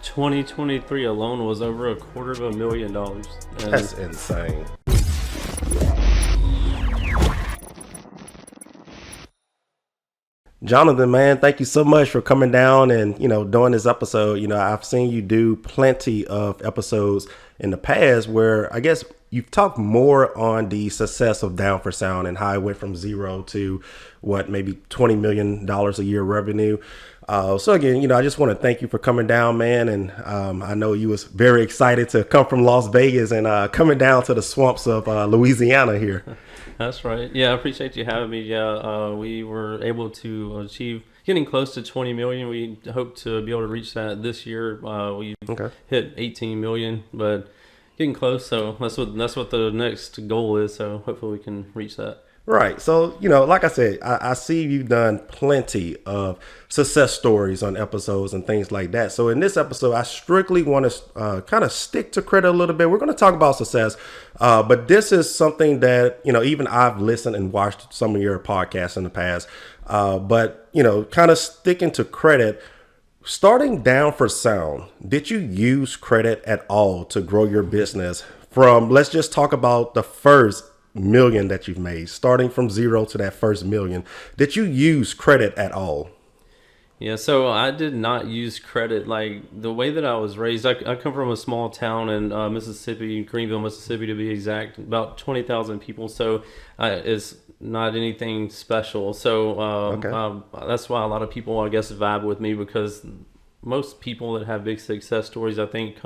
2023 alone was over $250,000. And That's insane. Jonathan, man, thank you so much for coming down and, doing this episode. I've seen you do plenty of episodes in the past where I guess you've talked more on the success of Down for Sound and how it went from zero to maybe $20 million a year revenue. So again, I just want to thank you for coming down, man. And I know you was very excited to come from Las Vegas and coming down to the swamps of Louisiana here. That's right. Yeah, I appreciate you having me. Yeah, we were able to achieve getting close to 20 million. We hope to be able to reach that this year. We hit 18 million, but getting close. So that's what the next goal is. So hopefully we can reach that. Right. So, like I said, I see you've done plenty of success stories on episodes and things like that. So in this episode, I strictly want to kind of stick to credit a little bit. We're going to talk about success, but this is something that, even I've listened and watched some of your podcasts in the past, but, kind of sticking to credit. Starting Down for Sound, did you use credit at all to grow your business from, let's just talk about the first million that you've made, starting from zero to that first million? Did you use credit at all? Yeah, so I did not use credit. Like the way that I was raised, I come from a small town in Mississippi, Greenville, Mississippi to be exact, about 20,000 people. So it's not anything special. So that's why a lot of people, I guess, vibe with me, because most people that have big success stories, I think,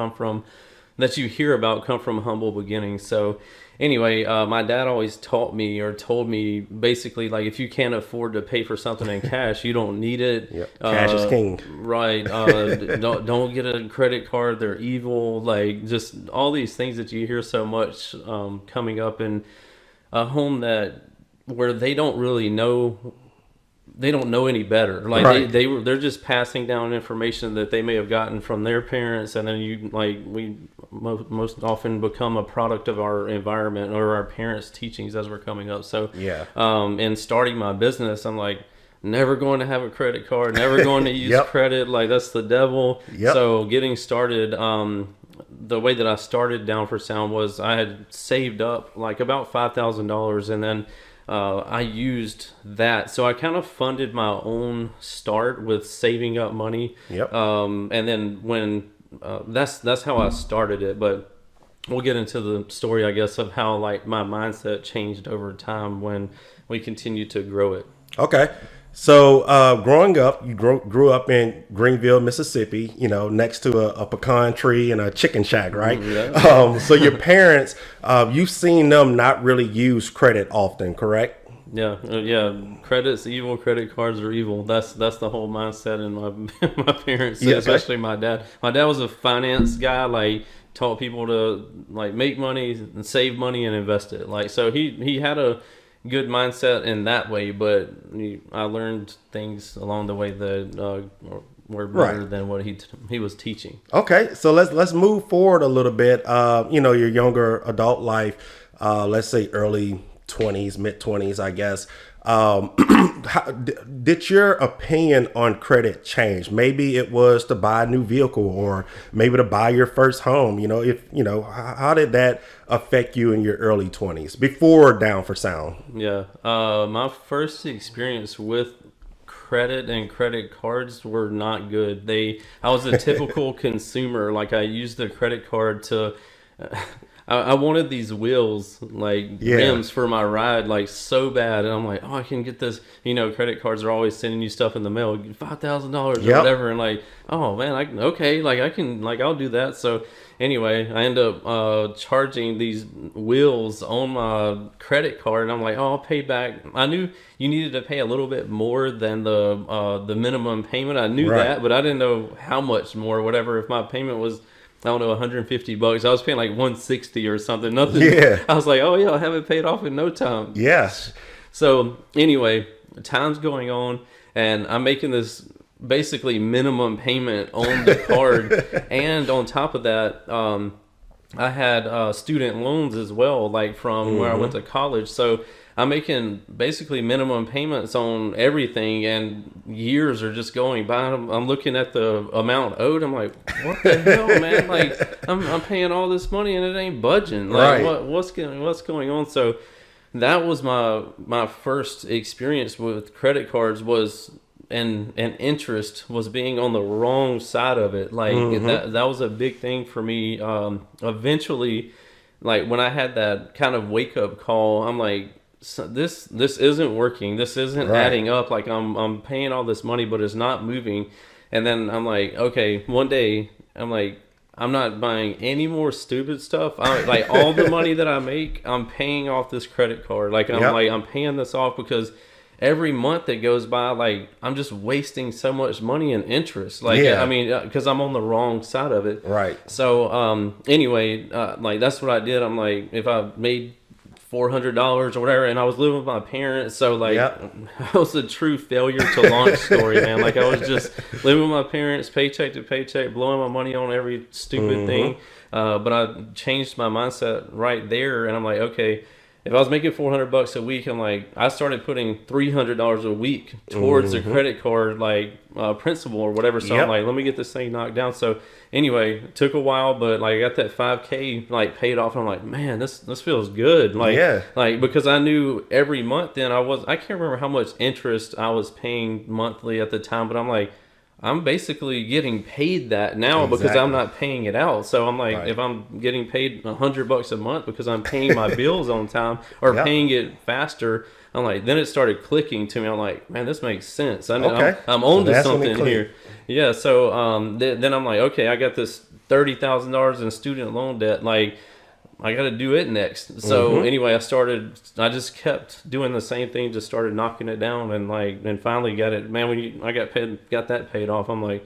that you hear about come from humble beginnings. So anyway, my dad always taught me or told me basically, like, if you can't afford to pay for something in cash, you don't need it. Yep. Cash is king. Right. Don't get a credit card. They're evil. Like, just all these things that you hear so much coming up in a home where they don't really know. They don't know any better. Like right. They're just passing down information that they may have gotten from their parents, and then we most often become a product of our environment or our parents' teachings as we're coming up. So yeah. And starting my business, I'm like, never going to have a credit card, never going to use yep. credit. Like, that's the devil. Yep. So getting started, the way that I started Down for Sound was I had saved up like about $5,000, and then I used that. So I kind of funded my own start with saving up money. Yep. And then when that's how I started it. But we'll get into the story, I guess, of how like my mindset changed over time when we continued to grow it. Okay. So growing up, you grew up in Greenville, Mississippi, next to a pecan tree and a chicken shack, right? Yeah. So your parents, you've seen them not really use credit often, correct? Yeah. Credit's evil. Credit cards are evil. That's the whole mindset in my parents, yeah, especially my dad. My dad was a finance guy, like taught people to like make money and save money and invest it. Like, so he had a good mindset in that way, but I learned things along the way that were better right. than what he was teaching. Okay, so let's move forward a little bit. Your younger adult life, let's say early 20s, mid 20s, I guess. Did your opinion on credit change? Maybe it was to buy a new vehicle, or maybe to buy your first home. How did that affect you in your early 20s before Down for Sound? Yeah, my first experience with credit and credit cards were not good. I was a typical consumer. Like, I used the credit card to. I wanted these wheels, like rims for my ride, like so bad. And I'm like, I can get this. Credit cards are always sending you stuff in the mail, $5,000 or whatever. And like, oh man, I'll do that. So anyway, I end up charging these wheels on my credit card. And I'm like, I'll pay back. I knew you needed to pay a little bit more than the minimum payment. I knew right. that, but I didn't know how much more, whatever. If my payment was, I don't know, $150. I was paying like $160 or something. Nothing. Yeah. I was like, oh yeah, I'll have it paid off in no time. Yes. So anyway, time's going on, and I'm making this basically minimum payment on the card, and on top of that, I had student loans as well, like from where I went to college. So I'm making basically minimum payments on everything, and years are just going by. I'm looking at the amount owed. I'm like, what the hell, man? Like, I'm paying all this money and it ain't budging. Like, Right. what's going on? So that was my first experience with credit cards was and interest was being on the wrong side of it. Like that was a big thing for me. Eventually, like when I had that kind of wake up call, I'm like, so this isn't working. This isn't Right. adding up. Like I'm paying all this money, but it's not moving. And then I'm like, okay, one day I'm like, I'm not buying any more stupid stuff. Like all the money that I make, I'm paying off this credit card. Like Yep. I'm paying this off because every month that goes by, like I'm just wasting so much money in interest. Like Yeah. I mean, because I'm on the wrong side of it. Right. So anyway, like that's what I did. I'm like, if I made $400 or whatever, and I was living with my parents, so like Yep. I was a true failure to launch story, man. Like I was just living with my parents, paycheck to paycheck, blowing my money on every stupid thing. But I changed my mindset right there, and I'm like, okay, if I was making $400 a week, I'm like, I started putting $300 a week towards the credit card, like principal or whatever. So Yep. I'm like, let me get this thing knocked down. So anyway, it took a while, but like I got that 5K like paid off, and I'm like, man, this feels good. Like, Yeah. like because I knew every month then I can't remember how much interest I was paying monthly at the time, but I'm like, I'm basically getting paid that now because Exactly. I'm not paying it out. So I'm like, Right. if I'm getting paid $100 a month because I'm paying my bills on time or Yep. paying it faster, I'm like, then it started clicking to me. I'm like, man, this makes sense. Okay. I'm So on to that's when it something here. clicked. Yeah. So then I'm like, okay, I got this $30,000 in student loan debt. Like, I got to do it next. So anyway, I just kept doing the same thing, just started knocking it down, and finally got it. Man, I got that paid off, I'm like,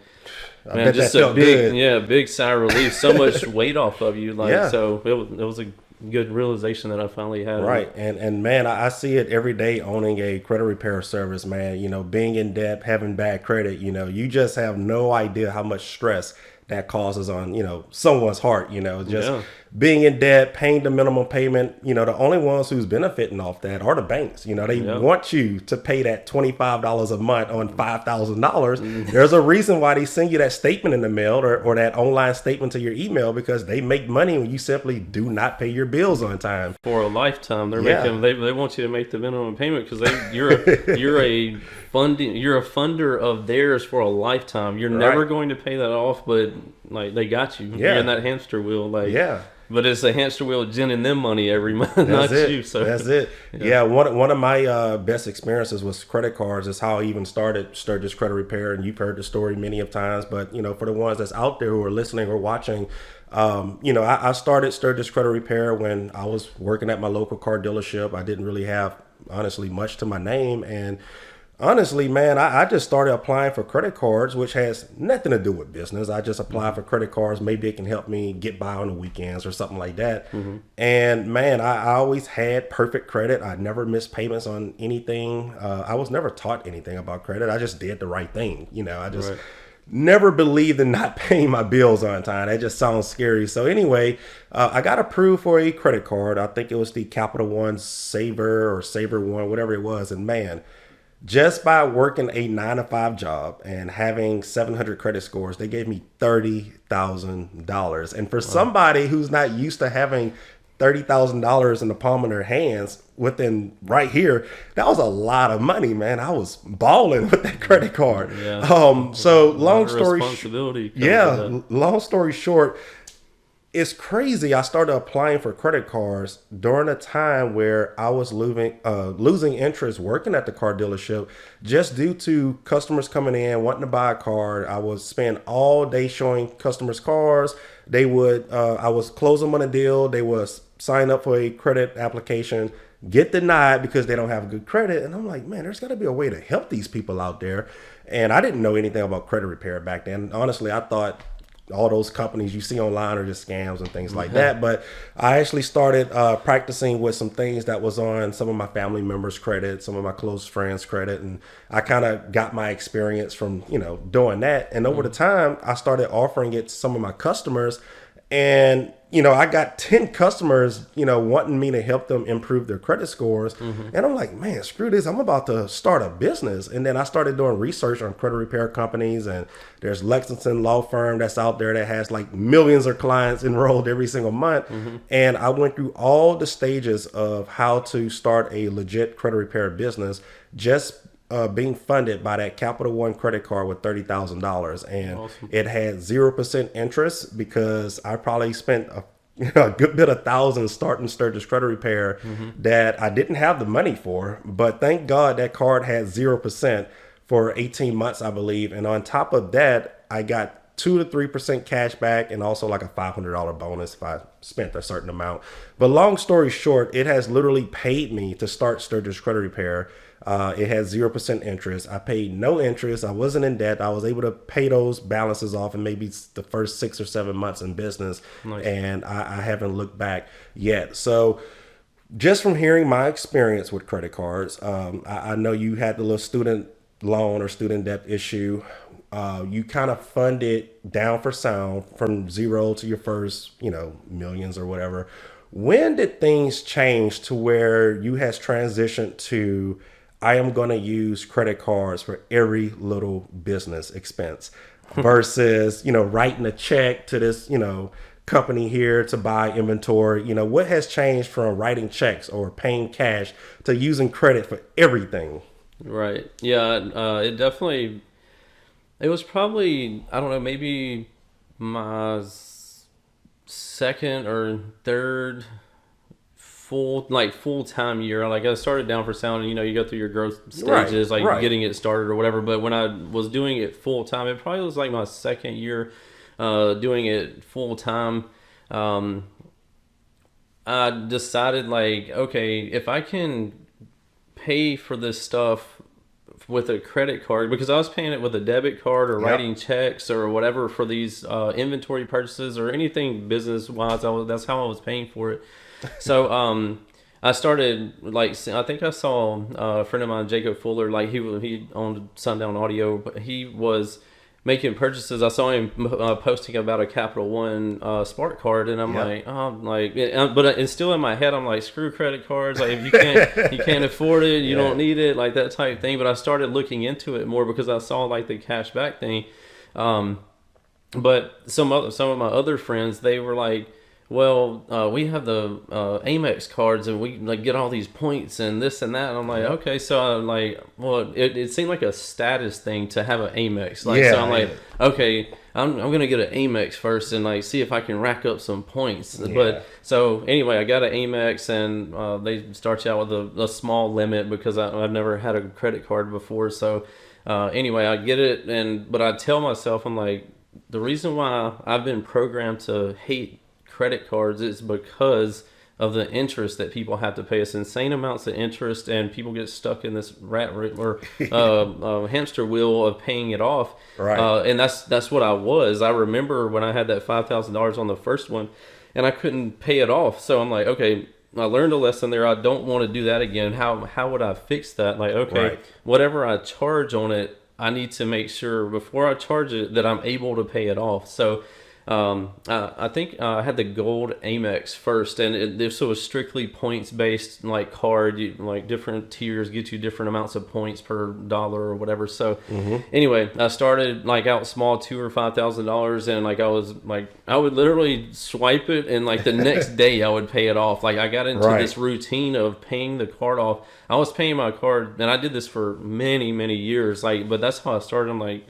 I man, bet just that a felt big, good. big sigh of relief. So much weight off of you. Like, Yeah. so it was a good realization that I finally had. Right. And man, I see it every day owning a credit repair service, man. You know, being in debt, having bad credit, you know, you just have no idea how much stress that causes on, you know, someone's heart, you know, just Yeah. being in debt, paying the minimum payment. You know, the only ones who's benefiting off that are the banks. You know, they Yeah. want you to pay that $25 a month on $5,000. There's a reason why they send you that statement in the mail or that online statement to your email, because they make money when you simply do not pay your bills on time. For a lifetime, they're Yeah. making. They want you to make the minimum payment because you're a funder of theirs for a lifetime. You're never Right. going to pay that off, but like they got you. Yeah. You're in that hamster wheel. Like, Yeah. But it's a hamster wheel genning them money every month, That's not it. you. So That's it. Yeah, one of my best experiences with credit cards is how I even started Sturgis Credit Repair, and you've heard the story many of times. But you know, for the ones that's out there who are listening or watching, you know, I started Sturgis Credit Repair when I was working at my local car dealership. I didn't really have honestly much to my name, and honestly, man, I just started applying for credit cards, which has nothing to do with business. I just apply for credit cards. Maybe it can help me get by on the weekends or something like that. And man, I always had perfect credit. I never missed payments on anything. I was never taught anything about credit. I just did the right thing. You know, I just Right. never believed in not paying my bills on time. That just sounds scary. So anyway, I got approved for a credit card. I think it was the Capital One Saver or Saver One, whatever it was. And man, just by working a 9 to 5 job and having 700 credit scores, they gave me $30,000. And for somebody who's not used to having $30,000 in the palm of their hands within right here, that was a lot of money, man. I was balling with that credit card. Yeah. So A lot long of story responsibility comes with yeah, that. long story short, it's crazy. I started applying for credit cards during a time where I was losing interest working at the car dealership just due to customers coming in wanting to buy a car. I was spend all day showing customers cars. They would, I was closing them on a deal. They would sign up for a credit application, get denied because they don't have good credit. And I'm like, man, there's got to be a way to help these people out there. And I didn't know anything about credit repair back then. Honestly, I thought all those companies you see online are just scams and things like that. But I actually started practicing with some things that was on some of my family members' credit, some of my close friends' credit. And I kind of got my experience from, you know, doing that. And over the time, I started offering it to some of my customers. And, I got 10 customers, wanting me to help them improve their credit scores. And I'm like, man, screw this. I'm about to start a business. And then I started doing research on credit repair companies. And there's Lexington Law Firm that's out there that has like millions of clients enrolled every single month. And I went through all the stages of how to start a legit credit repair business, just being funded by that Capital One credit card with $30,000, and Awesome. it had 0% interest because I probably spent a good bit of thousands starting Sturgis Credit Repair that I didn't have the money for. But thank God that card had 0% for 18 months, I believe, and on top of that, I got 2 to 3% cash back and also like a $500 bonus if I spent a certain amount. But long story short, it has literally paid me to start Sturgis Credit Repair. It had 0% interest. I paid no interest. I wasn't in debt. I was able to pay those balances off in maybe the first 6 or 7 months in business. Nice. And I haven't looked back yet. So just from hearing my experience with credit cards, I know you had the little student loan or student debt issue. You kind of fund it down for sound from zero to your first, millions or whatever. When did things change to where you has transitioned to, I am going to use credit cards for every little business expense versus, writing a check to this, company here to buy inventory? What has changed from writing checks or paying cash to using credit for everything? Right. Yeah. It was probably, I don't know, maybe my second or third full time year. Like, I started down for sound, and you go through your growth stages, like getting it started or whatever. But when I was doing it full time, it probably was like my second year doing it full time. I decided, like, okay, if I can pay for this stuff with a credit card, because I was paying it with a debit card or writing checks or whatever for these inventory purchases or anything business wise, that's how I was paying for it. So I started, like, I think I saw a friend of mine, Jacob Fuller, like he owned Sundown Audio, but he was making purchases. I saw him posting about a Capital One Smart Card, and I'm but it's still in my head. I'm like, screw credit cards. Like, if you can't afford it, you don't need it, like that type thing. But I started looking into it more because I saw like the cash back thing. But some of my other friends, they were like, well, we have the Amex cards, and we like get all these points and this and that. And I'm like, okay, so I'm like, well, it seemed like a status thing to have an Amex. Like, so I'm like, okay, I'm gonna get an Amex first and like see if I can rack up some points. Yeah. But so anyway, I got an Amex, and they start you out with a small limit because I've never had a credit card before. So anyway, I get it, but I tell myself, I'm like, the reason why I've been programmed to hate credit cards is because of the interest that people have to pay. Us insane amounts of interest, and people get stuck in this hamster wheel of paying it off. Right. And that's what I was. I remember when I had that $5,000 on the first one, and I couldn't pay it off. So I'm like, okay, I learned a lesson there. I don't want to do that again. How would I fix that? Like, okay, whatever I charge on it, I need to make sure before I charge it that I'm able to pay it off. So I think I had the gold Amex first, and this was strictly points based, like card. Like different tiers get you different amounts of points per dollar or whatever. So anyway, I started like out small, $2,000 or $5,000, and like I would literally swipe it, and like the next day I would pay it off. Like, I got into this routine of paying the card off. I was paying my card, and I did this for many years. Like, but that's how I started. I'm like,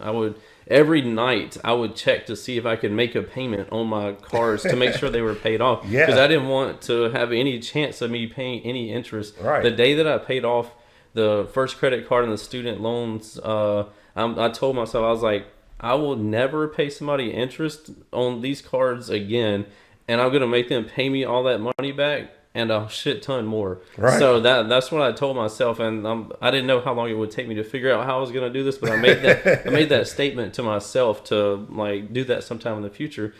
every night I would check to see if I could make a payment on my cards to make sure they were paid off. Because I didn't want to have any chance of me paying any interest. Right. The day that I paid off the first credit card and the student loans, I told myself, I was like, I will never pay somebody interest on these cards again, and I'm going to make them pay me all that money back and a shit ton more. Right. So that's what I told myself, and I didn't know how long it would take me to figure out how I was going to do this, but I made that statement to myself to like do that sometime in the future.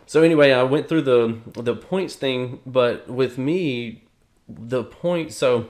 So anyway, I went through the points thing, but with me, the points. So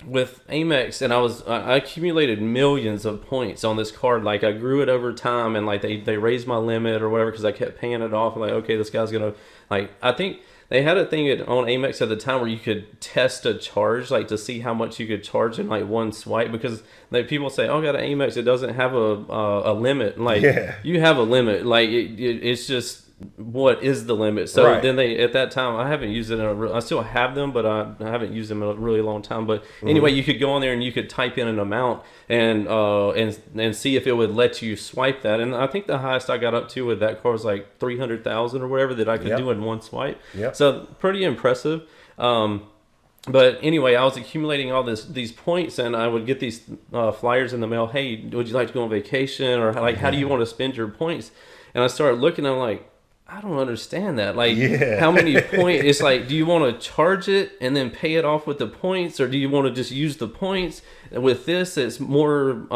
with Amex, and I accumulated millions of points on this card. Like I grew it over time, and like they raised my limit or whatever because I kept paying it off. Like, okay, this guy's gonna like. I think they had a thing on Amex at the time where you could test a charge, like to see how much you could charge in like one swipe. Because like people say, "Oh, I got an Amex, it doesn't have a limit." Like you have a limit. Like it's just what is the limit. So then they at that time I haven't used it I still have them, but I haven't used them in a really long time. But anyway, you could go on there and you could type in an amount and see if it would let you swipe that. And I think the highest I got up to with that card was like 300,000 or whatever that I could do in one swipe. So pretty impressive. But anyway, I was accumulating all these points, and I would get these flyers in the mail. Hey, would you like to go on vacation, or like how do you want to spend your points? And I started looking. I'm like, I don't understand that. Like, how many points? It's like, do you want to charge it and then pay it off with the points, or do you want to just use the points? And with this, it's more.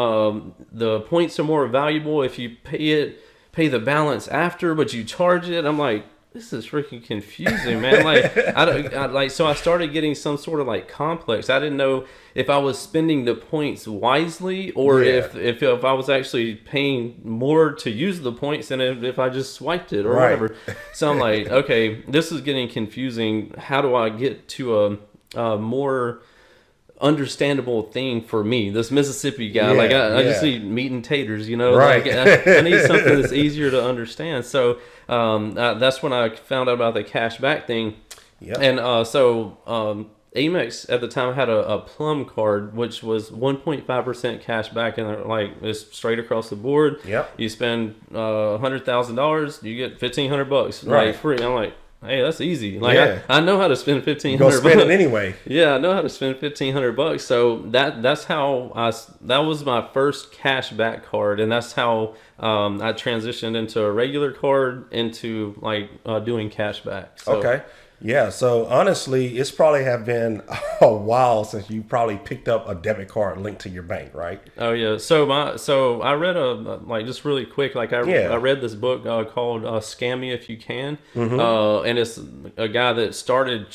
The points are more valuable if you pay the balance after, but you charge it. I'm like, this is freaking confusing, man. Like, so I started getting some sort of like complex. I didn't know if I was spending the points wisely, or if I was actually paying more to use the points than if I just swiped it or whatever. So I'm like, okay, this is getting confusing. How do I get to a more understandable thing for me, this Mississippi guy? I just need meat and taters, like I need something that's easier to understand. So that's when I found out about the cash back thing. And Amex at the time had a plum card, which was 1.5% cash back, and like it's straight across the board. You spend $100,000, you get $1,500 like free. I'm like, hey, that's easy. Like I know how to spend $1,500. Go spend it anyway. I know how to spend $1,500. So that's how that was my first cash back card, and that's how I transitioned into a regular card into like doing cash back. So, okay. Yeah, so honestly, it's probably have been a while since you probably picked up a debit card linked to your bank, right? Oh yeah. So I read just really quick, like I read this book called "Scam Me If You Can," and it's a guy that started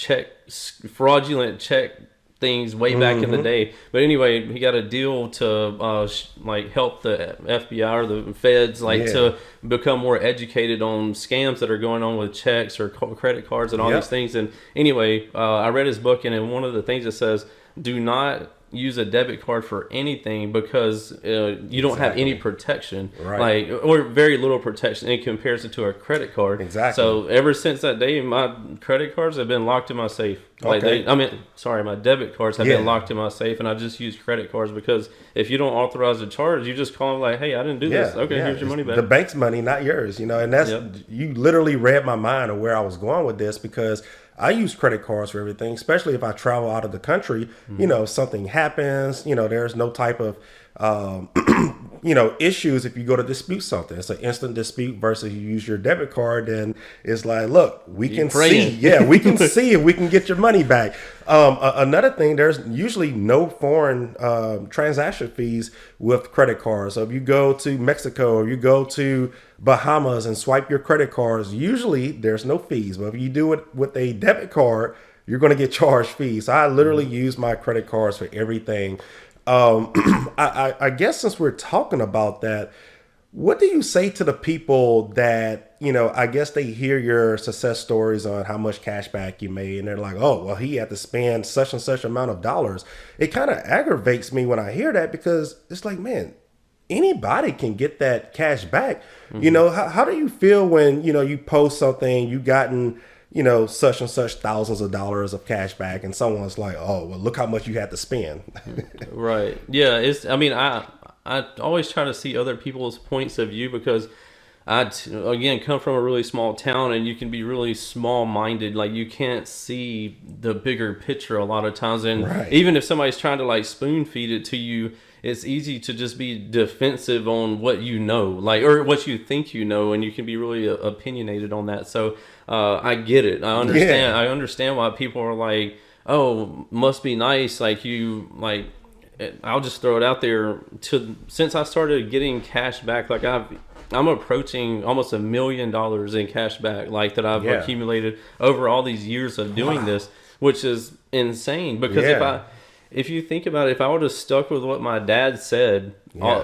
fraudulent check things way back in the day. But anyway, he got a deal to help the FBI or the feds to become more educated on scams that are going on with checks or credit cards and all these things. And anyway, I read his book, and in one of the things it says, do not use a debit card for anything because you don't have any protection, or very little protection in comparison to a credit card. So ever since that day, my credit cards have been locked in my safe. My debit cards have been locked in my safe, and I just use credit cards because if you don't authorize a charge, you just call them like, hey, I didn't do this. Okay, here's your money back. The bank's money, not yours. And that's you literally read my mind of where I was going with this, because I use credit cards for everything, especially if I travel out of the country. Something happens, there's no type of, issues if you go to dispute something. It's an instant dispute versus you use your debit card, and it's like, look, we can see if we can get your money back. Another thing, there's usually no foreign transaction fees with credit cards. So if you go to Mexico or you go to Bahamas and swipe your credit cards, usually there's no fees. But if you do it with a debit card, you're going to get charged fees. So I literally use my credit cards for everything. I guess since we're talking about that, what do you say to the people that, I guess they hear your success stories on how much cash back you made, and they're like, oh, well, he had to spend such and such amount of dollars. It kind of aggravates me when I hear that, because it's like, man, anybody can get that cash back. How do you feel when, you post something, you've gotten, such and such thousands of dollars of cash back, and someone's like, oh, well, look how much you had to spend. Right. Yeah. I always try to see other people's points of view, because I, again, come from a really small town, and you can be really small-minded. Like, you can't see the bigger picture a lot of times. And even if somebody's trying to, spoon feed it to you, it's easy to just be defensive on what or what you think and you can be really opinionated on that. So I get it. I understand. I understand why people are like, oh, must be nice. I'll just throw it out there. Since I started getting cash back, I'm approaching almost $1 million in cash back, that I've accumulated over all these years of doing this, which is insane. Because if you think about it, if I would have stuck with what my dad said, Yeah.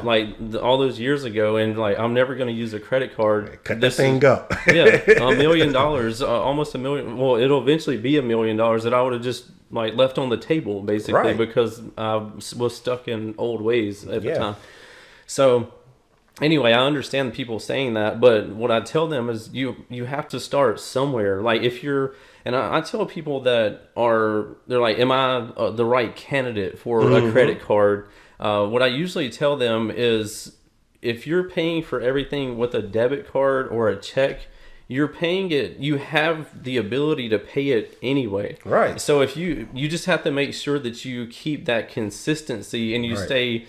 all those years ago, and like I'm never going to use a credit card. Cut that thing up. Yeah, $1 million, almost $1 million. Well, it'll eventually be $1 million that I would have just like left on the table basically Right. because I was stuck in old ways at the Yeah. time. So anyway, I understand people saying that, but what I tell them is you have to start somewhere. Like if you're, and I tell people that they're like, am I the right candidate for a credit card? What I usually tell them is if you're paying for everything with a debit card or a check, you're paying it, you have the ability to pay it anyway. Right. So if you just have to make sure that you keep that consistency and you Right. stay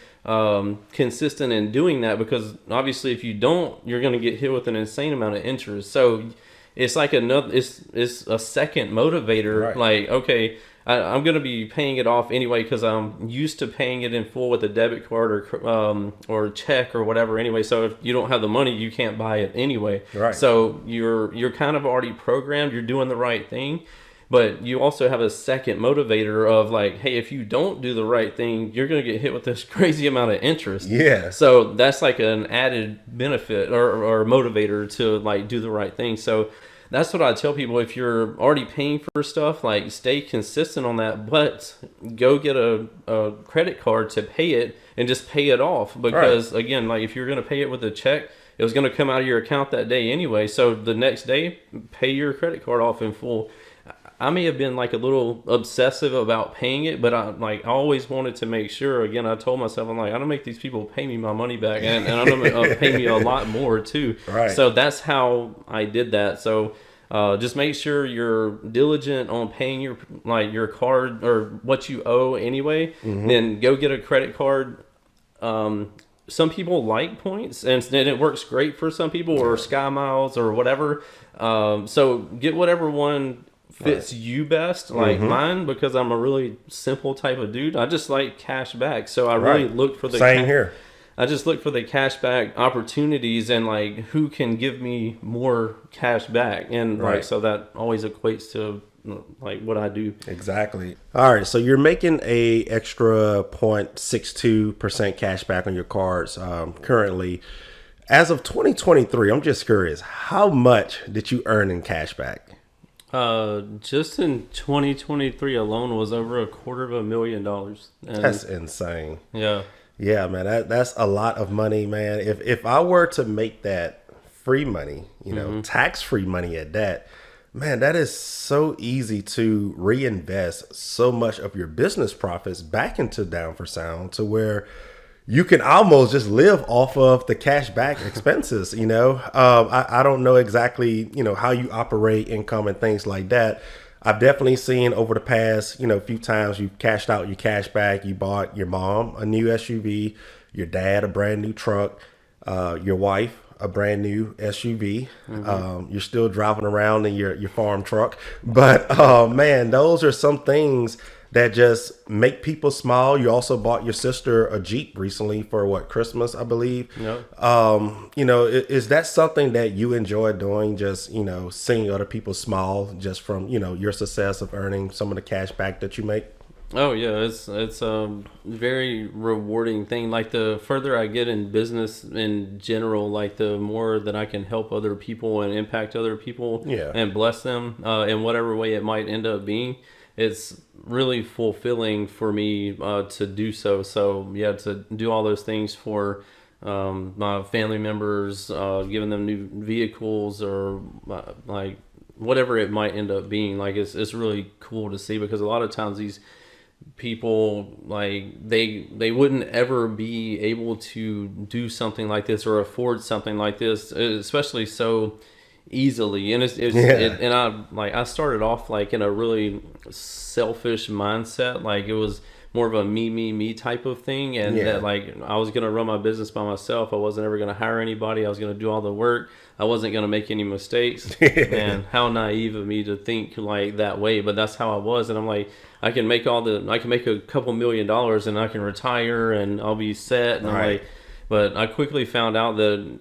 consistent in doing that, because obviously if you don't, you're going to get hit with an insane amount of interest. So it's like it's a second motivator. Right. Like, okay, I'm going to be paying it off anyway because I'm used to paying it in full with a debit card or check or whatever anyway. So if you don't have the money, you can't buy it anyway. Right. So you're kind of already programmed. You're doing the right thing. But you also have a second motivator of like, hey, if you don't do the right thing, you're going to get hit with this crazy amount of interest. Yeah. So that's like an added benefit or motivator to like do the right thing. So that's what I tell people. If you're already paying for stuff, like stay consistent on that, but go get a credit card to pay it and just pay it off. Because again, like if you're going to pay it with a check, it was going to come out of your account that day anyway. So the next day, pay your credit card off in full. I may have been like a little obsessive about paying it, but I always wanted to make sure. Again, I told myself, I'm like, I don't make these people pay me my money back, and I'm gonna pay me a lot more too. Right. So that's how I did that. So just make sure you're diligent on paying your card or what you owe anyway. Then go get a credit card. Some people like points, and it works great for some people, or Sky Miles or whatever. So get whatever one fits you best, like mine, because I'm a really simple type of dude. I just like cash back, so I really look for the same here. I just look for the cash back opportunities and like who can give me more cash back, and like so that always equates to like what I do. Exactly. All right, so you're making a extra 0.62% cash back on your cards currently. As of 2023, I'm just curious, how much did you earn in cash back? Just in 2023 alone was over $250,000. And That's insane. yeah. Yeah, man, that's a lot of money, man. If I were to make that free money, tax-free money at that, man, that is so easy to reinvest so much of your business profits back into Down for Sound to where you can almost just live off of the cash back expenses. I don't know exactly, how you operate income and things like that. I've definitely seen over the past, few times you've cashed out your cash back. You bought your mom a new SUV, your dad a brand new truck, your wife a brand new SUV. You're still driving around in your farm truck. But, man, those are some things that just make people smile. You also bought your sister a Jeep recently for Christmas, I believe. Yep. Is that something that you enjoy doing? Just, seeing other people smile just from, your success of earning some of the cash back that you make? Oh yeah, it's a very rewarding thing. Like the further I get in business in general, like the more that I can help other people and impact other people and bless them in whatever way it might end up being. It's really fulfilling for me to do so. So yeah, to do all those things for my family members, giving them new vehicles or like whatever it might end up being. Like it's really cool to see, because a lot of times these people, like they wouldn't ever be able to do something like this or afford something like this, especially so easily. And I started off like in a really selfish mindset. Like it was more of a me type of thing, and that like I was gonna run my business by myself. I wasn't ever gonna hire anybody. I was gonna do all the work. I wasn't gonna make any mistakes. Man, how naive of me to think like that way, but that's how I was. And I'm like, I can make a couple $1 million and I can retire and I'll be set. And I'm like, but I quickly found out that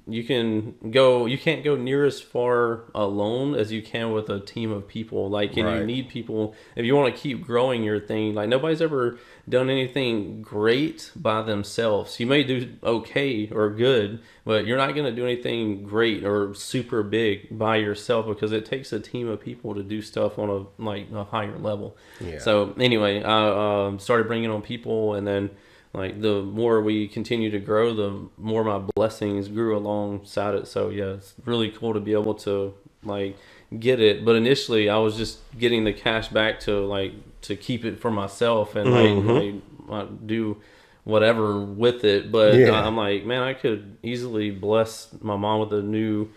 you can't go near as far alone as you can with a team of people. Like, and you need people if you want to keep growing your thing. Like, nobody's ever done anything great by themselves. You may do okay or good, but you're not going to do anything great or super big by yourself, because it takes a team of people to do stuff on a higher level. Yeah. So anyway, I started bringing on people, and then like the more we continue to grow, the more my blessings grew alongside it. So yeah, it's really cool to be able to like get it. But initially, I was just getting the cash back to keep it for myself and like do whatever with it. But I'm like, man, I could easily bless my mom with a new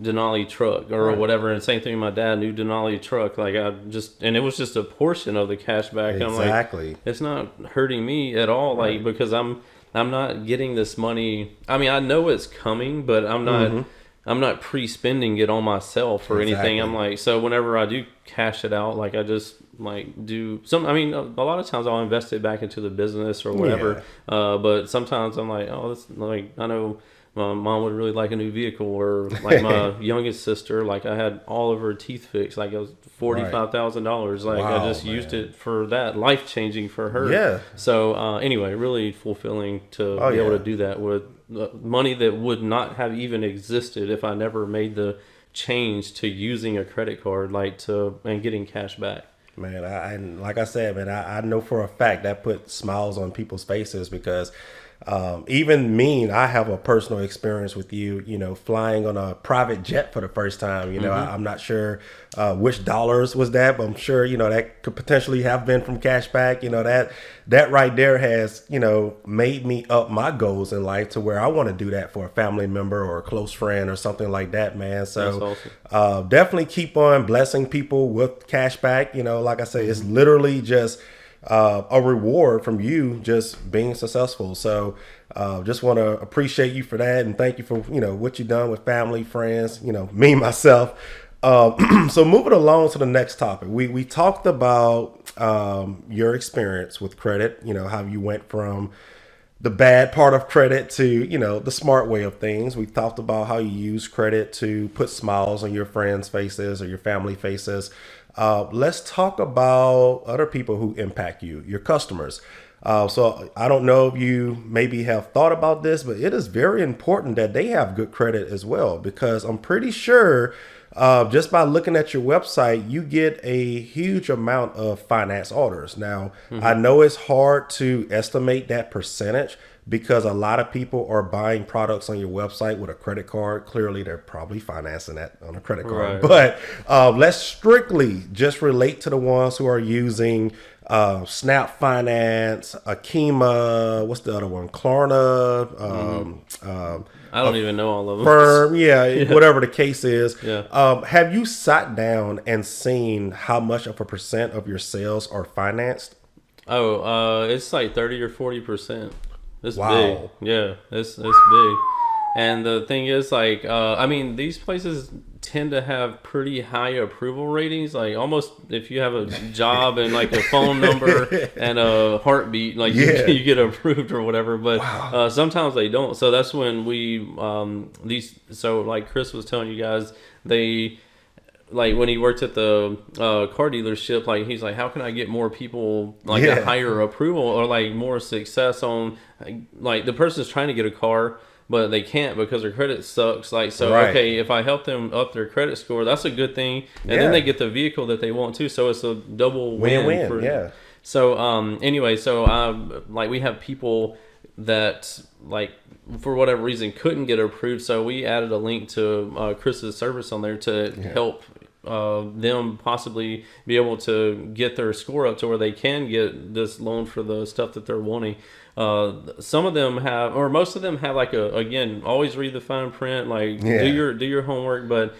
Denali truck or whatever, and same thing with my dad, new Denali truck. Like, and it was just a portion of the cash back. Exactly. I'm like, it's not hurting me at all, like, because I'm not getting this money. I mean, I know it's coming, but I'm not pre-spending it on myself or anything. I'm like, so whenever I do cash it out, like, I just like do some. I mean, a lot of times I'll invest it back into the business or whatever. But sometimes I'm like, oh, this, like, I know my mom would really like a new vehicle, or like my youngest sister, like I had all of her teeth fixed, like it was $45,000. Like, I just used it for that, life changing for her. Yeah. So anyway, really fulfilling to be able to do that with money that would not have even existed if I never made the change to using a credit card, and getting cash back. Man, and like I said, man, I know for a fact that put smiles on people's faces, because even me, I have a personal experience with you, flying on a private jet for the first time. I'm not sure which dollars was that, but I'm sure, that could potentially have been from cashback. That right there has, made me up my goals in life to where I want to do that for a family member or a close friend or something like that, man. So awesome. Definitely keep on blessing people with cashback. Like I say, it's literally just a reward from you just being successful. So just want to appreciate you for that, and thank you for what you've done with family, friends, me, myself. So moving along to the next topic, we talked about your experience with credit, how you went from the bad part of credit to the smart way of things. We talked about how you use credit to put smiles on your friends' faces or your family faces. Let's talk about other people who impact you, your customers. So I don't know if you maybe have thought about this, but it is very important that they have good credit as well, because I'm pretty sure just by looking at your website, you get a huge amount of finance orders. Now, I know it's hard to estimate that percentage, because a lot of people are buying products on your website with a credit card. Clearly, they're probably financing that on a credit card. Right. But let's strictly just relate to the ones who are using Snap Finance, Akima, what's the other one? Klarna. I don't even know all of them. Firm, whatever the case is. Have you sat down and seen how much of a percent of your sales are financed? It's like 30 or 40%. It's big. Yeah, it's big. And the thing is, like, I mean, these places tend to have pretty high approval ratings. Like, almost if you have a job and like a phone number and a heartbeat, like you get approved or whatever. But sometimes they don't. So that's when so like Chris was telling you guys, like when he worked at the car dealership, like he's like, how can I get more people like a higher approval or like more success on, like the person's trying to get a car, but they can't because their credit sucks. Like, so, okay, if I help them up their credit score, that's a good thing. And then they get the vehicle that they want too. So it's a double win. So, anyway, so like we have people that like for whatever reason couldn't get approved. So we added a link to Chris's service on there to help them possibly be able to get their score up to where they can get this loan for the stuff that they're wanting. Some of them have, or most of them have, like again, always read the fine print, like do your homework. But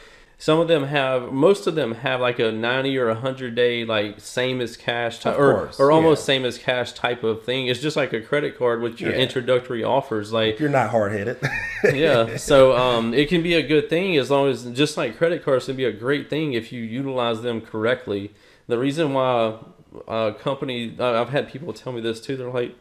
most of them have like a 90 or 100 day like same as cash or almost same as cash type of thing. It's just like a credit card with your introductory offers. Like, if you're not hard headed. So it can be a good thing, as long as, just like credit cards can be a great thing if you utilize them correctly. The reason why I've had people tell me this too. They're like,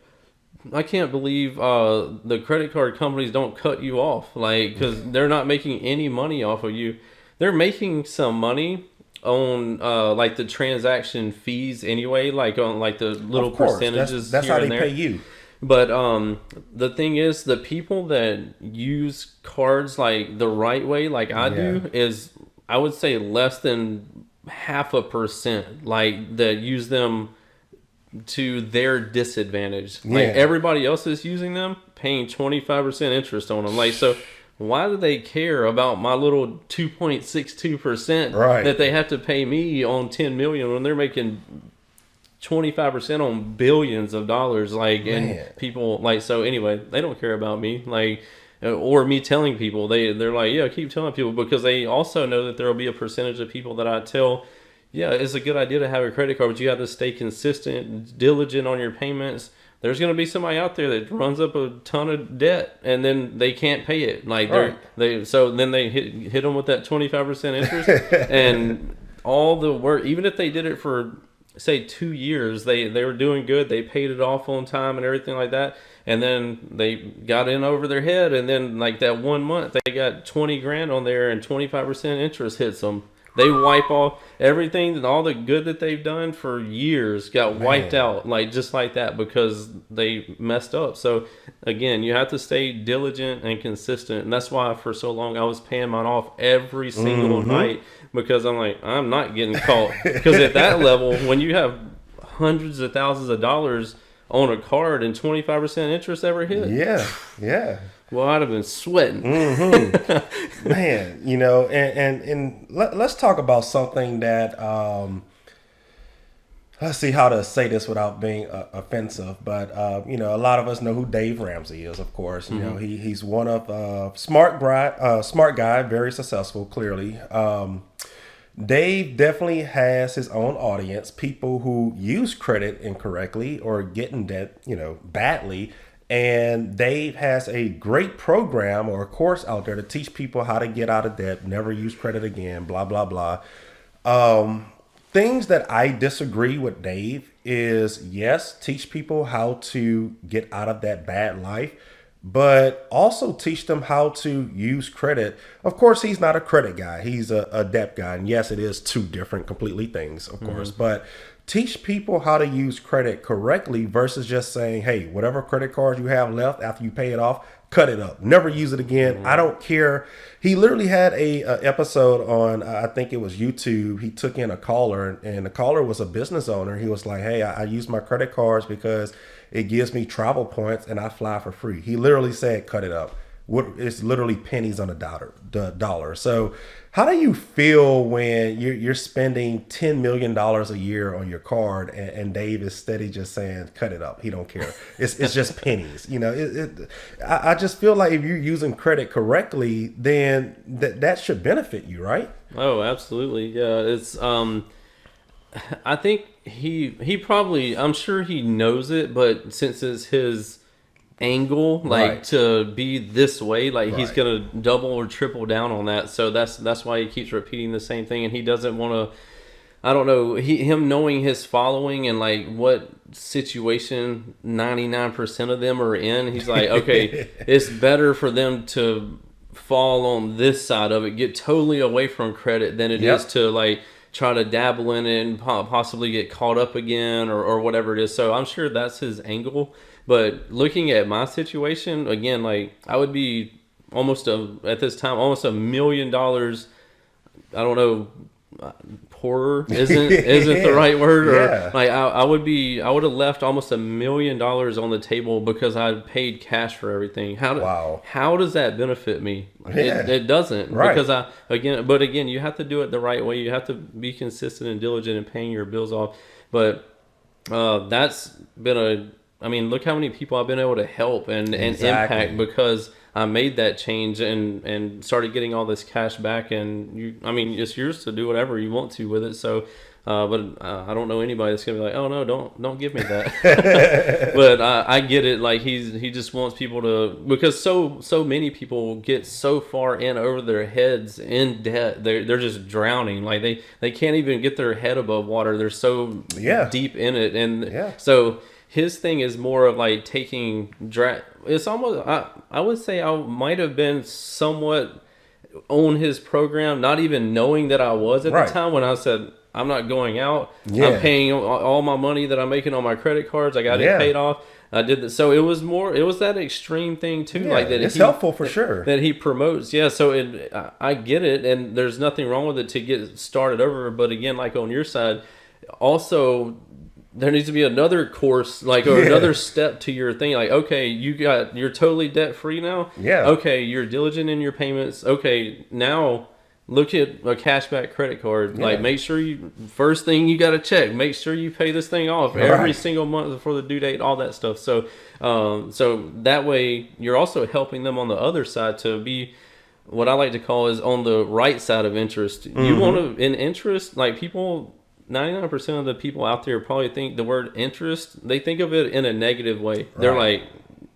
I can't believe the credit card companies don't cut you off, like, because they're not making any money off of you. They're making some money on like the transaction fees anyway, like on like the little Of course, percentages that's here how they and there. pay you. But the thing is, the people that use cards like the right way, like I Yeah. do, is I would say less than 0.5%, like that use them to their disadvantage. Like Yeah. everybody else is using them, paying 25% interest on them. Like, so why do they care about my little 2.62% Right. that they have to pay me on 10 million when they're making 25% on billions of dollars? Like, Man. and people like, so anyway, they don't care about me. Like, or me telling people. They're like, yeah, keep telling people, because they also know that there will be a percentage of people that I tell, yeah, it's a good idea to have a credit card, but you have to stay consistent, diligent on your payments. There's going to be somebody out there that runs up a ton of debt and then they can't pay it. Like Right. so then they hit them with that 25% interest and all the work. Even if they did it for say 2 years, they were doing good. They paid it off on time and everything like that. And then they got in over their head, and then like that 1 month they got 20 grand on there and 25% interest hits them. They wipe off everything, and all the good that they've done for years got wiped out, like just like that, because they messed up. So again, you have to stay diligent and consistent, and that's why for so long I was paying mine off every single night, because I'm like, I'm not getting caught. Because at that level, when you have hundreds of thousands of dollars on a card and 25% interest ever hit, Yeah. Yeah. well, I'd have been sweating. Man, and let's talk about something that let's see how to say this without being offensive, but a lot of us know who Dave Ramsey is. Of course, he's one of smart guy, very successful, clearly. Dave definitely has his own audience, people who use credit incorrectly or get in debt, badly. And Dave has a great program or a course out there to teach people how to get out of debt, never use credit again, blah, blah, blah. Things that I disagree with Dave is, yes, teach people how to get out of that bad life, but also teach them how to use credit. Of course, he's not a credit guy. He's a debt guy. And yes, it is two different completely things, of course, but teach people how to use credit correctly versus just saying, hey, whatever credit cards you have left after you pay it off, cut it up. Never use it again. I don't care. He literally had a episode on, I think it was YouTube. He took in a caller, and the caller was a business owner. He was like, hey, I use my credit cards because it gives me travel points and I fly for free. He literally said, cut it up. It's literally pennies on the dollar. So how do you feel when you're spending $10 million a year on your card and Dave is steady just saying, cut it up. He don't care. It's just pennies. I just feel like if you're using credit correctly, then that should benefit you, right? Oh, absolutely. Yeah. It's, I think he probably, I'm sure he knows it, but since it's his angle, like Right. to be this way, like he's Right. gonna double or triple down on that. So that's why he keeps repeating the same thing, and he doesn't want to. I don't know, him knowing his following and like what situation 99% of them are in. He's like, okay, it's better for them to fall on this side of it, get totally away from credit, than it is to like try to dabble in it and possibly get caught up again or whatever it is. So I'm sure that's his angle. But looking at my situation, again, like I would be at this time, almost $1 million. I don't know, poorer isn't the right word. Or like I would have left almost $1 million on the table because I paid cash for everything. How does that benefit me? It doesn't, Right. because again, you have to do it the right way. You have to be consistent and diligent in paying your bills off. But that's been look how many people I've been able to help and impact because I made that change and started getting all this cash back. And it's yours to do whatever you want to with it. So, but I don't know anybody that's gonna be like, oh no, don't give me that. But I get it. Like he just wants people to, because so many people get so far in over their heads in debt. They're just drowning. Like they can't even get their head above water. They're so deep in it. And so his thing is more of like taking it's almost, I would say I might have been somewhat on his program, not even knowing that I was at the time when I said, I'm not going out. Yeah. I'm paying all my money that I'm making on my credit cards. I got it paid off. I did that. So it was that extreme thing too. Like that. It's helpful for sure. That he promotes. Yeah. So I get it. And there's nothing wrong with it to get started over. But again, like on your side, also, there needs to be another course, like, or another step to your thing. Like, okay, you're totally debt free now. Yeah. Okay, you're diligent in your payments. Okay, now look at a cashback credit card. Yeah. Like, make sure first thing you got to check, make sure you pay this thing off every single month before the due date, all that stuff. So, so that way you're also helping them on the other side to be what I like to call is on the right side of interest. Mm-hmm. You want to, in interest, like people, 99% of the people out there probably think the word interest, they think of it in a negative way. They're like,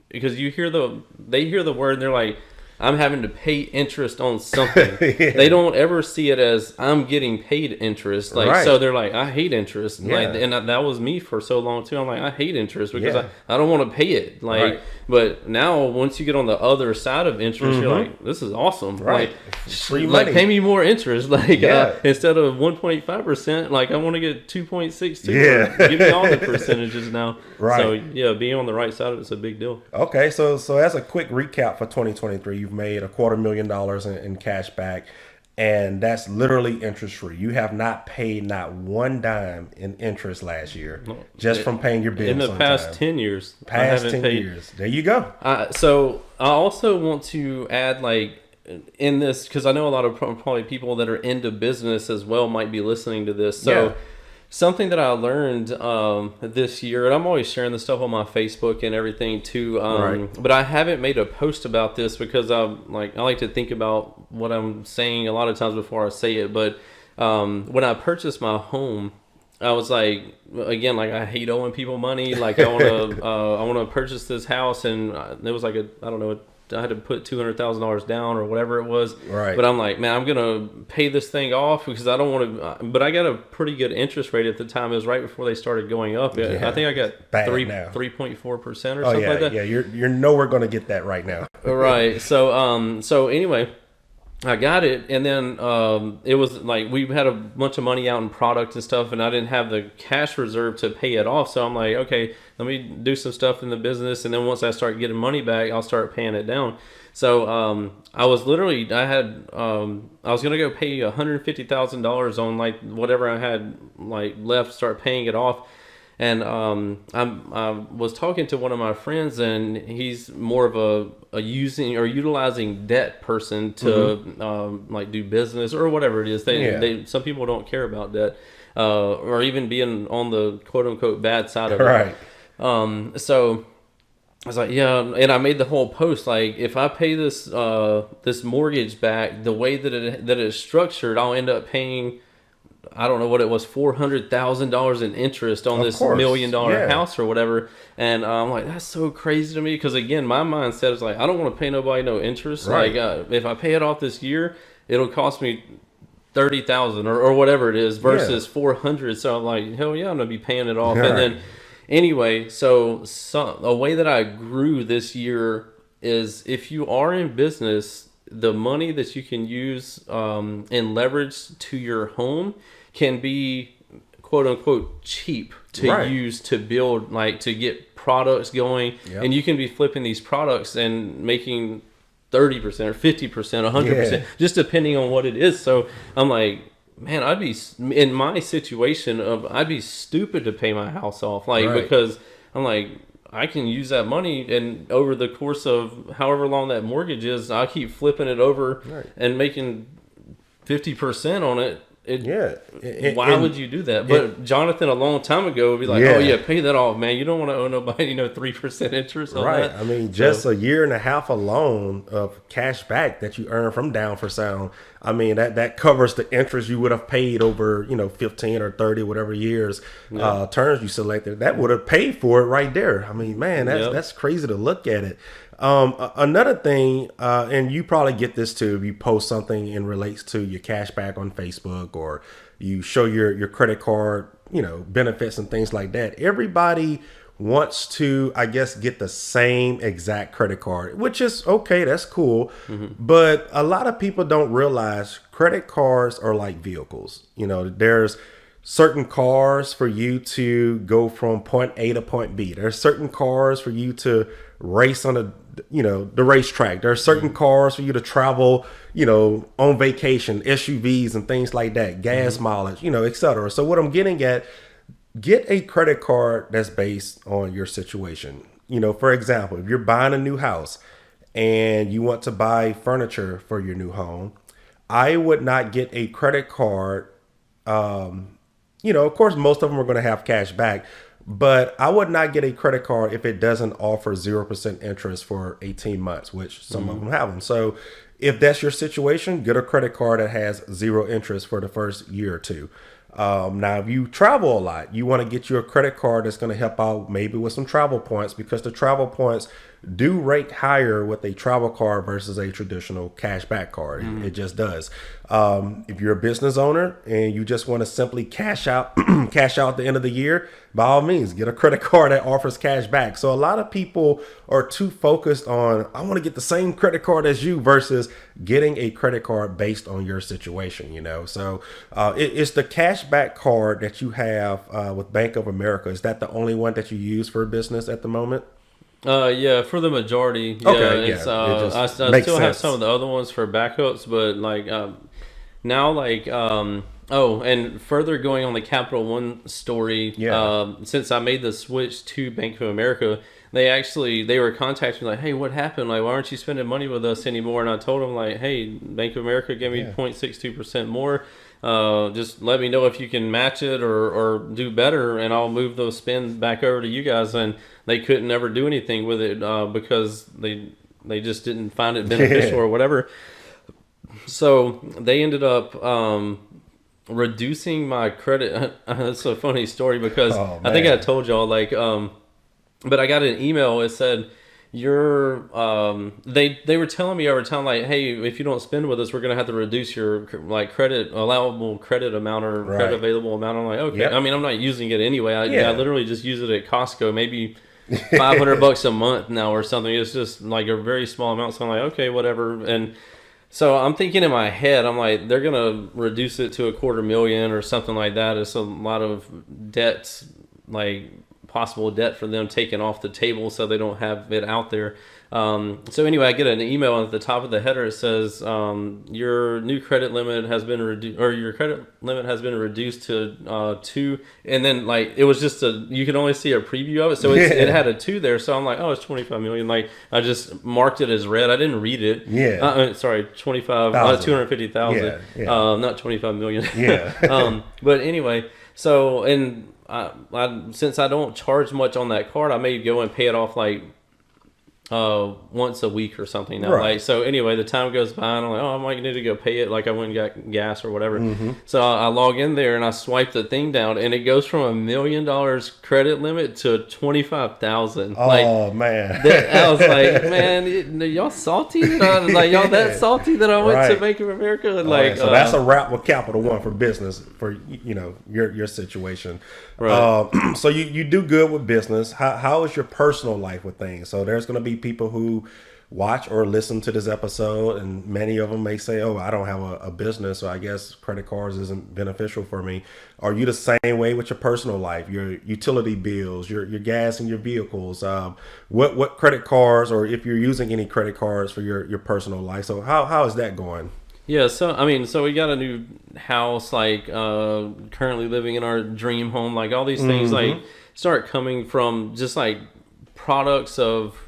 because they hear the word and they're like, I'm having to pay interest on something. They don't ever see it as I'm getting paid interest. Like, so they're like, I hate interest. Like, and that was me for so long too. I'm like, I hate interest because I don't want to pay it. Like, but now once you get on the other side of interest, you're like, this is awesome. Like, free money. Like, pay me more interest. Like, instead of 1.5%, like I want to get 2.62. Yeah. Give me all the percentages now. Right. So yeah, being on the right side of it's a big deal. Okay. So as a quick recap for 2023, you've made $250,000 in cash back, and that's literally interest free. You have not paid not one dime in interest last year, just from paying your bills. In the past 10 years. Past 10 years. There you go. So I also want to add, like, in this, because I know a lot of probably people that are into business as well might be listening to this. So something that I learned this year, and I'm always sharing this stuff on my Facebook and everything too, but I haven't made a post about this because I like to think about what I'm saying a lot of times before I say it. But when I purchased my home, I was like, again, like I hate owing people money. Like I want to purchase this house, and it was like I had to put $200,000 down or whatever it was. Right. But I'm like, man, I'm going to pay this thing off because I don't want to. But I got a pretty good interest rate at the time. It was right before they started going up. I think I got 3.4% or something like that. Yeah, you're nowhere going to get that right now. Right. So anyway, I got it, and then it was like we had a bunch of money out in product and stuff, and I didn't have the cash reserve to pay it off. So I'm like, okay, let me do some stuff in the business, and then once I start getting money back, I'll start paying it down. So I was literally, I was gonna go pay $150,000 on like whatever I had like left, start paying it off. And I was talking to one of my friends, and he's more of a utilizing debt person to like do business or whatever it is. They some people don't care about debt or even being on the quote unquote bad side of it. Right. So I was like, yeah, and I made the whole post like, if I pay this this mortgage back the way that it's structured, I'll end up paying, I don't know what it was, $400,000 in interest on this $1 million house or whatever. And I'm like, that's so crazy to me. Because again, my mindset is like, I don't want to pay nobody no interest. Right. Like if I pay it off this year, it'll cost me $30,000 or whatever it is versus $400. So I'm like, hell yeah, I'm gonna be paying it off. Right. And then anyway, so a way that I grew this year is if you are in business, the money that you can use and leverage to your home can be quote unquote cheap to use to build, like to get products going. Yep. And you can be flipping these products and making 30% or 50%, 100%, just depending on what it is. So I'm like, man, I'd be in my situation I'd be stupid to pay my house off, because I'm like, I can use that money, and over the course of however long that mortgage is, I'll keep flipping it over and making 50% on it. Why would you do that? But Johnathan a long time ago would be like, oh yeah, pay that off, man. You don't want to owe nobody 3% interest on that. I mean, just a year and a half alone of cash back that you earn from Down for Sound, I mean, that covers the interest you would have paid over 15 or 30 whatever years terms you selected. That would have paid for it right there. I mean, man, that's crazy to look at it. Another thing, and you probably get this too, if you post something and relates to your cash back on Facebook, or you show your credit card, benefits and things like that. Everybody wants to, I guess, get the same exact credit card, which is okay. That's cool. But a lot of people don't realize credit cards are like vehicles. There's certain cars for you to go from point A to point B. There's certain cars for you to race on the racetrack. There are certain cars for you to travel, on vacation, SUVs and things like that, gas mileage, etc. So what I'm getting at, get a credit card that's based on your situation. For example, if you're buying a new house and you want to buy furniture for your new home, I would not get a credit card. Of course, most of them are going to have cash back, but I would not get a credit card if it doesn't offer 0% interest for 18 months, which some of them have them. So if that's your situation, get a credit card that has 0 interest for the first year or two. Now, if you travel a lot, you want to get you a credit card that's going to help out maybe with some travel points, because the travel points do rate higher with a travel card versus a traditional cashback card. It just does. If you're a business owner and you just want to simply cash out at the end of the year, by all means, get a credit card that offers cash back. So a lot of people are too focused on, I want to get the same credit card as you, versus getting a credit card based on your situation, So it's the cashback card that you have with Bank of America. Is that the only one that you use for business at the moment? Yeah, for the majority. Yeah, Okay, it's, yeah, I still have some of the other ones for backups, but now and further going on the Capital One story, since I made the switch to Bank of America, they were contacting me like, hey, what happened? Like, why aren't you spending money with us anymore? And I told them like, hey, Bank of America gave me 0.62% more. Just let me know if you can match it or do better, and I'll move those spends back over to you guys. And they couldn't ever do anything with it because they just didn't find it beneficial or whatever. So they ended up reducing my credit. That's a funny story because I think I told y'all but I got an email. It said, you're they were telling me over time like, hey, if you don't spend with us, we're gonna have to reduce your allowable credit amount or credit available amount. I'm like, okay. Yep. I mean, I'm not using it anyway. I literally just use it at Costco, maybe $500 a month now or something. It's just like a very small amount. So I'm like, okay, whatever. And so I'm thinking in my head, I'm like, they're gonna reduce it to $250,000 or something like that. It's a lot of debts, like possible debt for them taken off the table, so they don't have it out there. So anyway, I get an email at the top of the header. It says your new credit limit has been reduced, or your credit limit has been reduced to 2. And then it was just you can only see a preview of it, so it had a 2 there. So I'm like, oh, it's 25 million. Like I just marked it as red. I didn't read it. Sorry, 250,000. Not 25 million. But anyway, so and. Since I don't charge much on that card, I may go and pay it off once a week or something now. Right. So anyway, the time goes by and I'm like, oh, I might need to go pay it. Like I went and got gas or whatever. So I log in there and I swipe the thing down, and it goes from $1 million credit limit to 25,000. Oh man! I was like, man, y'all salty? Y'all that salty that I went to Bank of America? And so that's a wrap with Capital One for business for your situation. Right. So you do good with business. How is your personal life with things? So there's going to be people who watch or listen to this episode, and many of them may say, oh, I don't have a business, so I guess credit cards isn't beneficial for me. Are you the same way with your personal life, your utility bills, your gas in your vehicles? What credit cards, or if you're using any credit cards for your personal life? So how is that going? Yeah, so we got a new house, currently living in our dream home, all these things start coming from just products of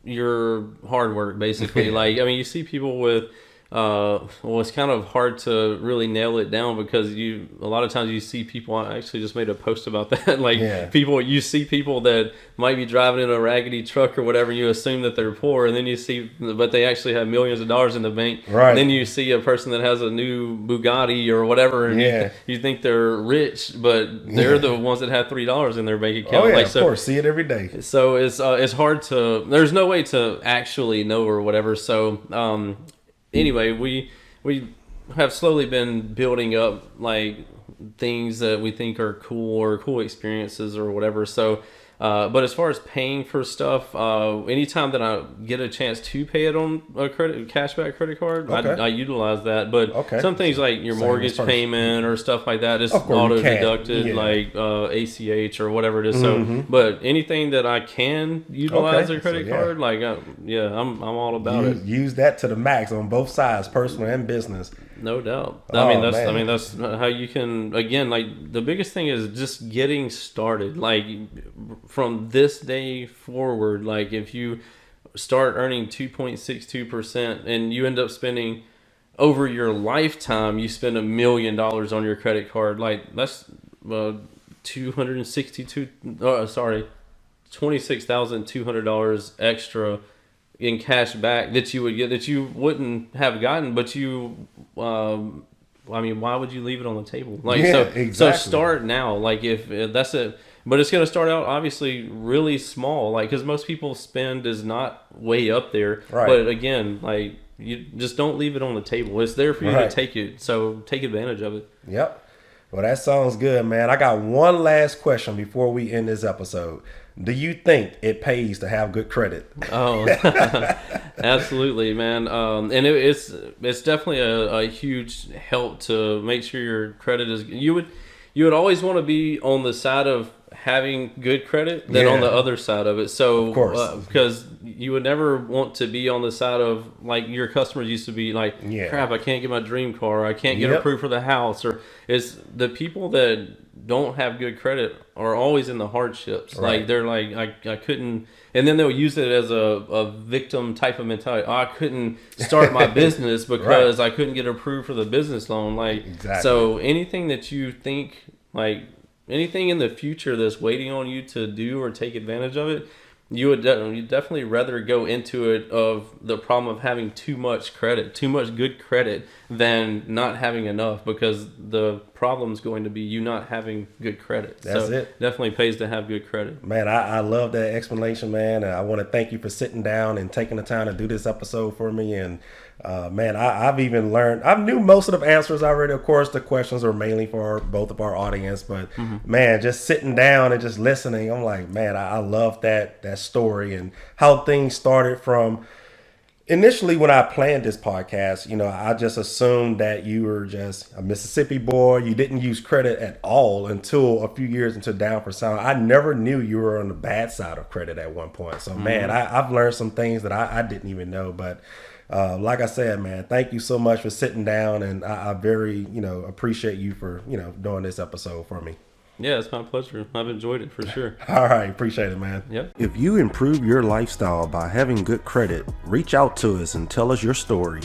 your hard work, basically. You see people with it's kind of hard to really nail it down, because a lot of times you see people. I actually just made a post about that. You see people that might be driving in a raggedy truck or whatever, and you assume that they're poor, and then you see, but they actually have millions of dollars in the bank. Right. And then you see a person that has a new Bugatti or whatever, and you think they're rich, but they're the ones that have $3 in their bank account. Of course, see it every day. So it's hard to. There's no way to actually know or whatever. So anyway, we have slowly been building up things that we think are cool or cool experiences or whatever. So But as far as paying for stuff, anytime that I get a chance to pay it on a cashback credit card, Okay. I utilize that. But Okay. some things like your Same mortgage as first. payment or stuff like that is Of course, auto you can. deducted, Yeah. like ACH or whatever it is. So, but anything that I can utilize Okay. a credit So, yeah. card, like I'm all about it. Use that to the max on both sides, personal and business. No doubt. Oh, I man. mean that's how you can, again, like the biggest thing is just getting started. Like from this day forward, like if you start earning 2.62% and you end up spending over your lifetime, you spend $1 million on your credit card, like that's 262 sorry, $26,200 extra in cash back that you would get that you wouldn't have gotten, but you I mean, why would you leave it on the table? Like, Yeah, so exactly. start now. Like if that's it, but it's going to start out obviously really small. Like, because most people's spend is not way up there. Right. But again, like you just don't leave it on the table. It's there for you Right. to take it. So take advantage of it. Yep. Well, that sounds good, man. I got one last question before we end this episode. Do you think it pays to have good credit? Oh, absolutely, man. And it's definitely a huge help to make sure your credit is. You would always want to be on the side of having good credit than on Yeah. the other side of it. So, Of course. because you would never want to be on the side of like your customers used to be like, Yeah. crap, I can't get my dream car, or I can't get Yep. approved for the house, or it's the people that don't have good credit are always in the hardships. Right. Like they're like, I couldn't, and then they'll use it as a victim type of mentality. Oh, I couldn't start my business because I couldn't get approved for the business loan. Like, Exactly. so anything that you think, like anything in the future that's waiting on you to do or take advantage of it, you'd definitely rather go into it of the problem of having too much credit, too much good credit, than not having enough, because the problem's going to be you not having good credit. That's so it. Definitely pays to have good credit. Man, I love that explanation, man. And I want to thank you for sitting down and taking the time to do this episode for me. And man, I've even learned, I knew most of the answers already. Of course, the questions are mainly for both of our audience, but man, just sitting down and just listening, I'm like, man, I love that story and how things started from. Initially, when I planned this podcast, I just assumed that you were just a Mississippi boy. You didn't use credit at all until a few years into Down for Sound. I never knew you were on the bad side of credit at one point. So, man, I've learned some things that I didn't even know. But like I said, man, thank you so much for sitting down. And I very, appreciate you for, doing this episode for me. Yeah, it's my pleasure. I've enjoyed it for sure. All right. Appreciate it, man. Yep. If you improve your lifestyle by having good credit, reach out to us and tell us your story.